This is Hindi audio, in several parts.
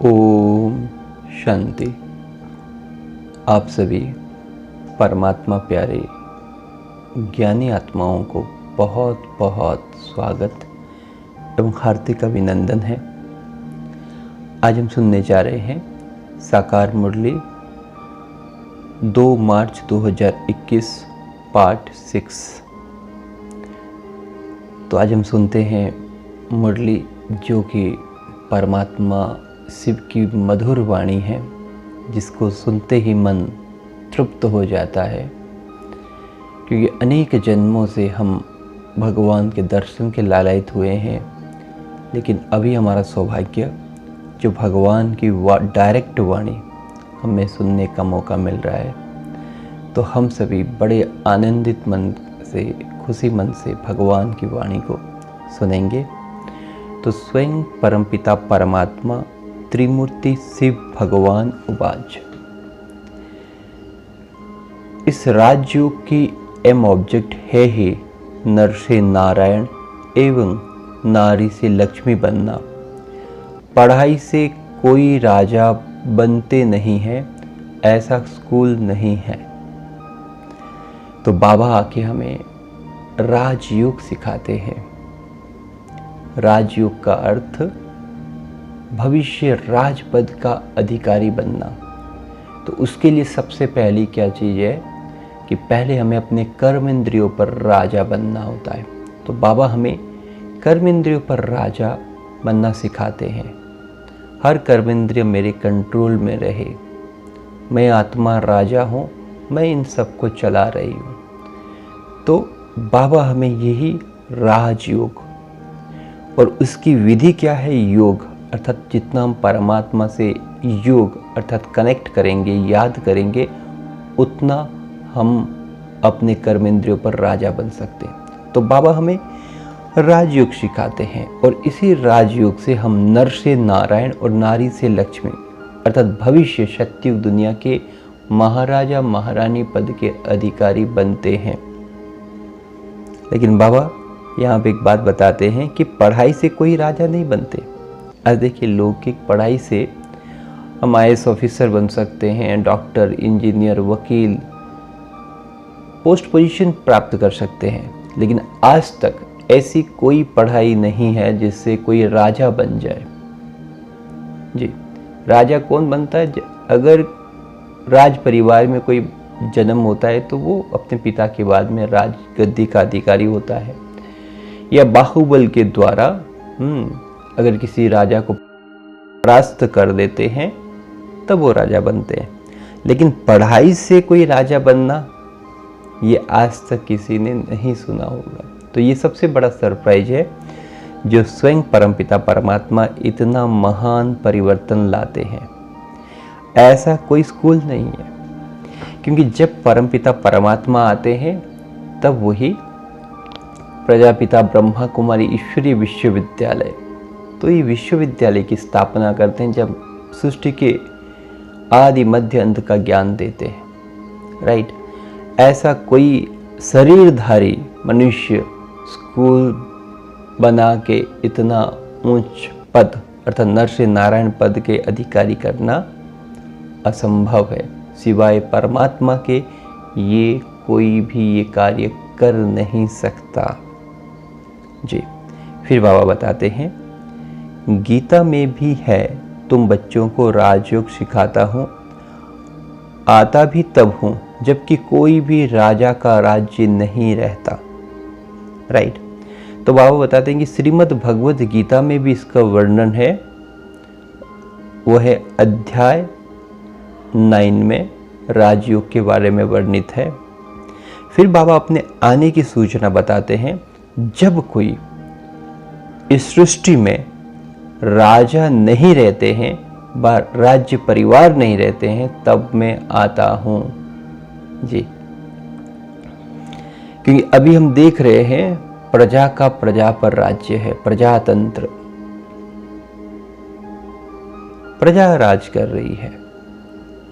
ओम शांति। आप सभी परमात्मा प्यारे ज्ञानी आत्माओं को बहुत बहुत स्वागत एवं हार्दिक अभिनंदन है। आज हम सुनने जा रहे हैं साकार मुरली 2 मार्च 2021 पार्ट 6। तो आज हम सुनते हैं मुरली जो कि परमात्मा शिव की मधुर वाणी है, जिसको सुनते ही मन तृप्त हो जाता है। क्योंकि अनेक जन्मों से हम भगवान के दर्शन के लालायित हुए हैं, लेकिन अभी हमारा सौभाग्य जो भगवान की डायरेक्ट वाणी हमें सुनने का मौका मिल रहा है। तो हम सभी बड़े आनंदित मन से, खुशी मन से भगवान की वाणी को सुनेंगे। तो स्वयं परमपिता परमात्मा त्रिमूर्ति शिव भगवान उवाच। इस राजयोग की एम ऑब्जेक्ट है ही नर से नारायण एवं नारी से लक्ष्मी बनना। पढ़ाई से कोई राजा बनते नहीं है, ऐसा स्कूल नहीं है। तो बाबा आके हमें राजयोग सिखाते हैं। राजयोग का अर्थ भविष्य राजपद का अधिकारी बनना। तो उसके लिए सबसे पहली क्या चीज़ है कि पहले हमें अपने कर्म इंद्रियों पर राजा बनना होता है। तो बाबा हमें कर्म इंद्रियों पर राजा बनना सिखाते हैं। हर कर्म इंद्रिय मेरे कंट्रोल में रहे, मैं आत्मा राजा हूँ, मैं इन सबको चला रही हूँ। तो बाबा हमें यही राजयोग, और उसकी विधि क्या है? योग। अर्थात जितना हम परमात्मा से योग अर्थात कनेक्ट करेंगे, याद करेंगे, उतना हम अपने कर्मेंद्रियों पर राजा बन सकते हैं। तो बाबा हमें राजयोग सिखाते हैं, और इसी राजयोग से हम नर से नारायण और नारी से लक्ष्मी अर्थात भविष्य सत्युग दुनिया के महाराजा महारानी पद के अधिकारी बनते हैं। लेकिन बाबा यहाँ पे एक बात बताते हैं कि पढ़ाई से कोई राजा नहीं बनते। आज देखिए, लौकिक पढ़ाई से हम IAS ऑफिसर बन सकते हैं, डॉक्टर, इंजीनियर, वकील, पोस्ट पोजीशन प्राप्त कर सकते हैं। लेकिन आज तक ऐसी कोई पढ़ाई नहीं है जिससे कोई राजा बन जाए। जी, राजा कौन बनता है? अगर राज परिवार में कोई जन्म होता है तो वो अपने पिता के बाद में राज गद्दी का अधिकारी होता है, या बाहुबल के द्वारा अगर किसी राजा को परास्त कर देते हैं तब वो राजा बनते हैं। लेकिन पढ़ाई से कोई राजा बनना, ये आज तक किसी ने नहीं सुना होगा। तो ये सबसे बड़ा सरप्राइज है जो स्वयं परमपिता परमात्मा इतना महान परिवर्तन लाते हैं। ऐसा कोई स्कूल नहीं है, क्योंकि जब परमपिता परमात्मा आते हैं तब वही प्रजापिता ब्रह्मा कुमारी ईश्वरीय विश्वविद्यालय, तो ये विश्वविद्यालय की स्थापना करते हैं जब सृष्टि के आदि मध्य अंत का ज्ञान देते हैं। राइट। ऐसा कोई शरीरधारी मनुष्य स्कूल बना के इतना ऊंच पद अर्थात नर से नारायण पद के अधिकारी करना असंभव है। सिवाय परमात्मा के ये कोई भी ये कार्य कर नहीं सकता। जी, फिर बाबा बताते हैं, गीता में भी है, तुम बच्चों को राजयोग सिखाता हूँ, आता भी तब हूँ जबकि कोई भी राजा का राज्य नहीं रहता। राइट। तो बाबा बताते हैं कि श्रीमद् भगवद गीता में भी इसका वर्णन है। वो है अध्याय 9 में राजयोग के बारे में वर्णित है। फिर बाबा अपने आने की सूचना बताते हैं, जब कोई इस सृष्टि में राजा नहीं रहते हैं, राज्य परिवार नहीं रहते हैं, तब मैं आता हूं। जी, क्योंकि अभी हम देख रहे हैं प्रजा का प्रजा पर राज्य है, प्रजातंत्र। प्रजा राज कर रही है,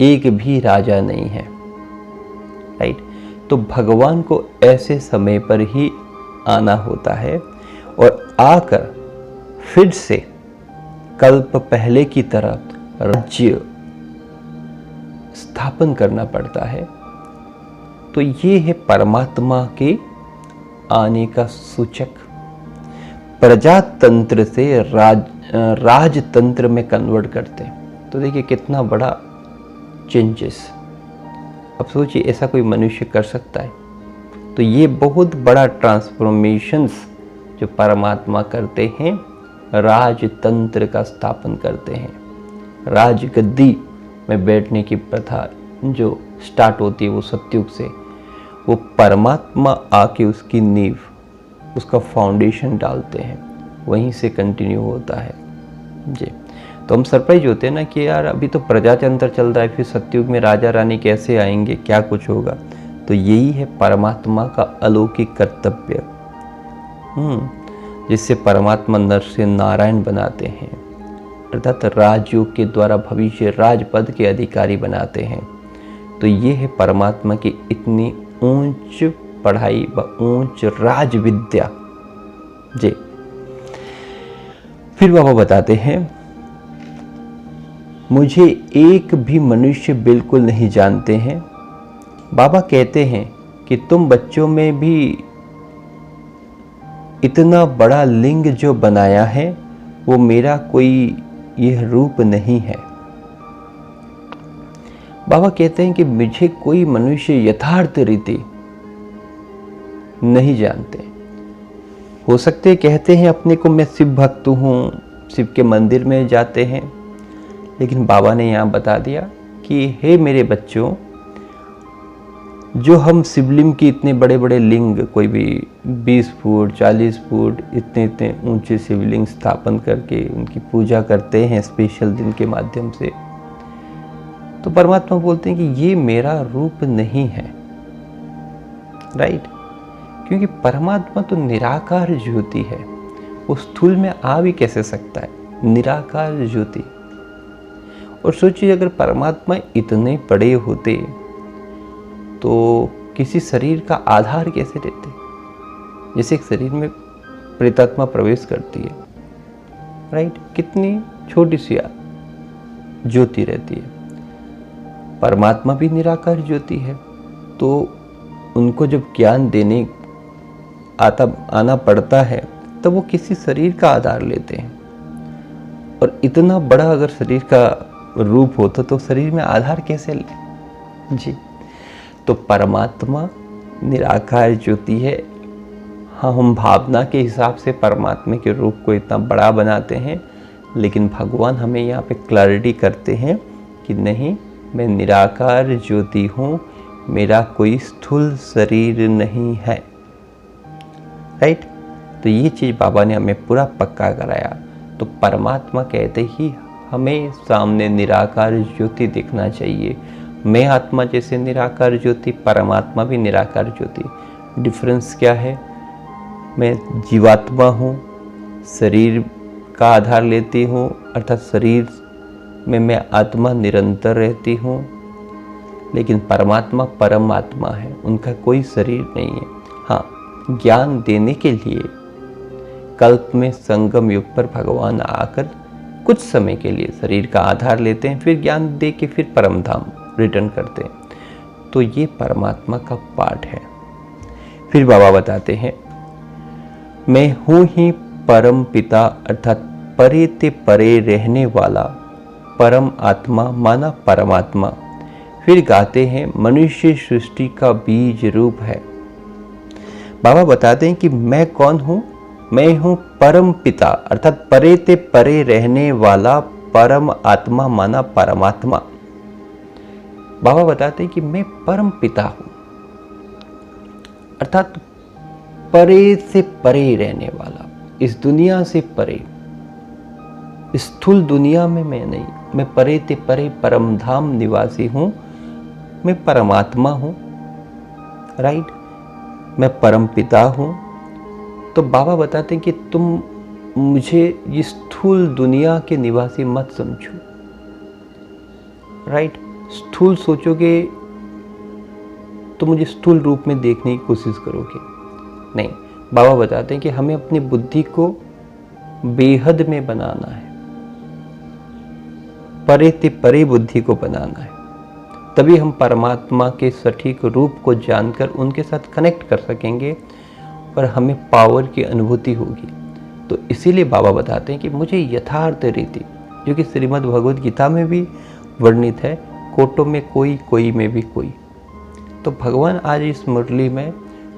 एक भी राजा नहीं है। राइट। तो भगवान को ऐसे समय पर ही आना होता है, और आकर फिर से कल्प पहले की तरह राज्य स्थापन करना पड़ता है। तो ये है परमात्मा के आने का सूचक। प्रजातंत्र से राजतंत्र में कन्वर्ट करते हैं। तो देखिए कितना बड़ा चेंजेस। अब सोचिए ऐसा कोई मनुष्य कर सकता है? तो ये बहुत बड़ा ट्रांसफॉर्मेशंस जो परमात्मा करते हैं, राजतंत्र का स्थापन करते हैं। राजगद्दी में बैठने की प्रथा जो स्टार्ट होती है वो सतयुग से, वो परमात्मा आके उसकी नींव, उसका फाउंडेशन डालते हैं, वहीं से कंटिन्यू होता है जी। तो हम सरप्राइज होते हैं ना कि यार अभी तो प्रजातंत्र चल रहा है, फिर सतयुग में राजा रानी कैसे आएंगे, क्या कुछ होगा। तो यही है परमात्मा का अलौकिक कर्तव्य, जिससे परमात्मा नर से नारायण बनाते हैं, अर्थात राजयोग के द्वारा भविष्य राजपद के अधिकारी बनाते हैं। तो ये है परमात्मा की इतनी ऊंच पढ़ाई व ऊंच राज विद्या जी। फिर बाबा बताते हैं, मुझे एक भी मनुष्य बिल्कुल नहीं जानते हैं। बाबा कहते हैं कि तुम बच्चों में भी इतना बड़ा लिंग जो बनाया है वो मेरा कोई यह रूप नहीं है। बाबा कहते हैं कि मुझे कोई मनुष्य यथार्थ रीति नहीं जानते। हो सकते कहते हैं अपने को मैं शिव भक्त हूँ, शिव के मंदिर में जाते हैं, लेकिन बाबा ने यहाँ बता दिया कि हे मेरे बच्चों, जो हम शिवलिंग की इतने बड़े बड़े लिंग, कोई भी 20 फुट 40 फुट इतने इतने ऊंचे शिवलिंग स्थापन करके उनकी पूजा करते हैं स्पेशल दिन के माध्यम से, तो परमात्मा बोलते हैं कि ये मेरा रूप नहीं है। राइट? क्योंकि परमात्मा तो निराकार ज्योति है, वो स्थूल में आ भी कैसे सकता है? निराकार ज्योति। और सोचिए अगर परमात्मा इतने बड़े होते तो किसी शरीर का आधार कैसे देते? जैसे एक शरीर में प्रेतात्मा प्रवेश करती है, राइट, कितनी छोटी सी ज्योति रहती है। परमात्मा भी निराकार ज्योति है, तो उनको जब ज्ञान देने आना पड़ता है तब वो किसी शरीर का आधार लेते हैं। और इतना बड़ा अगर शरीर का रूप होता तो शरीर में आधार कैसे ले जी। तो परमात्मा निराकार ज्योति है। हाँ, हम भावना के हिसाब से परमात्मा के रूप को इतना बड़ा बनाते हैं, लेकिन भगवान हमें यहाँ पे क्लैरिटी करते हैं कि नहीं, मैं निराकार ज्योति हूँ, मेरा कोई स्थूल शरीर नहीं है। राइट? तो ये चीज़ बाबा ने हमें पूरा पक्का कराया। तो परमात्मा कहते ही हमें सामने निराकार ज्योति दिखना चाहिए। मैं आत्मा जैसे निराकार ज्योति, परमात्मा भी निराकार ज्योति। डिफरेंस क्या है? मैं जीवात्मा हूँ, शरीर का आधार लेती हूँ, अर्थात शरीर में मैं आत्मा निरंतर रहती हूँ, लेकिन परमात्मा परमात्मा है, उनका कोई शरीर नहीं है। हाँ, ज्ञान देने के लिए कल्प में संगम युग पर भगवान आकर कुछ समय के लिए शरीर का आधार लेते हैं, फिर ज्ञान दे के फिर परम धाम रिटर्न करते हैं। तो ये परमात्मा का पार्ट है। फिर बाबा बताते हैं, मैं हूँ ही परम पिता, अर्थात परे ते परे रहने वाला परम आत्मा माना परमात्मा। फिर गाते हैं, मनुष्य सृष्टि का बीज रूप है। बाबा बताते हैं कि मैं कौन हूँ? मैं हूँ परम पिता, अर्थात परे ते परे रहने वाला परम आत्मा माना परमात्मा। बाबा बताते हैं कि मैं परम पिता हूँ, अर्थात परे से परे रहने वाला, इस दुनिया से परे, स्थूल दुनिया में मैं नहीं, मैं परे ते परे परम धाम निवासी हूँ, मैं परमात्मा हूँ। राइट? मैं परम पिता हूँ। तो बाबा बताते हैं कि तुम मुझे ये स्थूल दुनिया के निवासी मत समझो। राइट? स्थूल सोचोगे तो मुझे स्थूल रूप में देखने की कोशिश करोगे। नहीं, बाबा बताते हैं कि हमें अपनी बुद्धि को बेहद में बनाना है। परे ते परे बुद्धि को बनाना है। तभी हम परमात्मा के सटीक रूप को जानकर उनके साथ कनेक्ट कर सकेंगे और हमें पावर की अनुभूति होगी। तो इसीलिए बाबा बताते हैं कि मुझे यथार्थ रीति, जो कि श्रीमद् भगवद गीता में भी वर्णित है, कोटों में कोई, कोई में भी कोई। तो भगवान आज इस मुरली में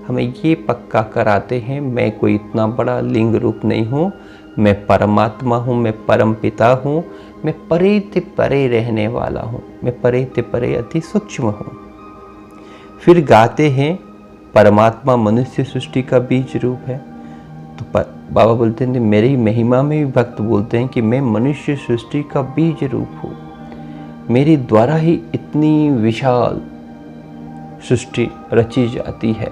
हमें ये पक्का कराते हैं, मैं कोई इतना बड़ा लिंग रूप नहीं हूँ, मैं परमात्मा हूँ, मैं परम पिता हूँ, मैं परे ते परे रहने वाला हूँ, मैं परे ते परे अति सूक्ष्म हूँ। फिर गाते हैं परमात्मा मनुष्य सृष्टि का बीज रूप है। तो बाबा बोलते हैं, मेरी महिमा में भी भक्त बोलते हैं कि मैं मनुष्य सृष्टि का बीज रूप हूँ, मेरे द्वारा ही इतनी विशाल सृष्टि रची जाती है,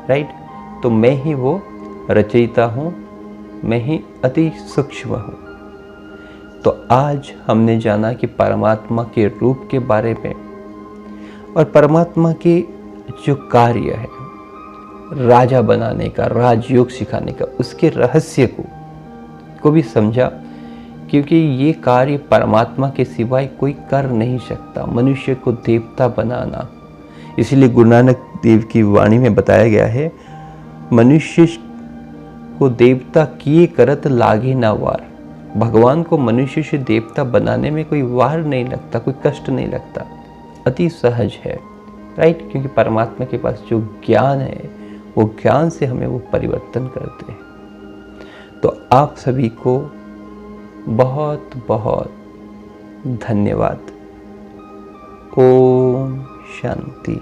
राइट। तो मैं ही वो रचयिता हूँ, मैं ही अति सूक्ष्म हूँ। तो आज हमने जाना कि परमात्मा के रूप के बारे में और परमात्मा के जो कार्य है राजा बनाने का, राजयोग सिखाने का, उसके रहस्य को भी समझा, क्योंकि ये कार्य परमात्मा के सिवाय कोई कर नहीं सकता, मनुष्य को देवता बनाना। इसलिए गुरु नानक देव की वाणी में बताया गया है, मनुष्य को देवता किए करत लागे ना वार। भगवान को मनुष्य से देवता बनाने में कोई वार नहीं लगता, कोई कष्ट नहीं लगता, अति सहज है, राइट। क्योंकि परमात्मा के पास जो ज्ञान है, वो ज्ञान से हमें वो परिवर्तन करते हैं। तो आप सभी को बहुत बहुत धन्यवाद। ओम शांति।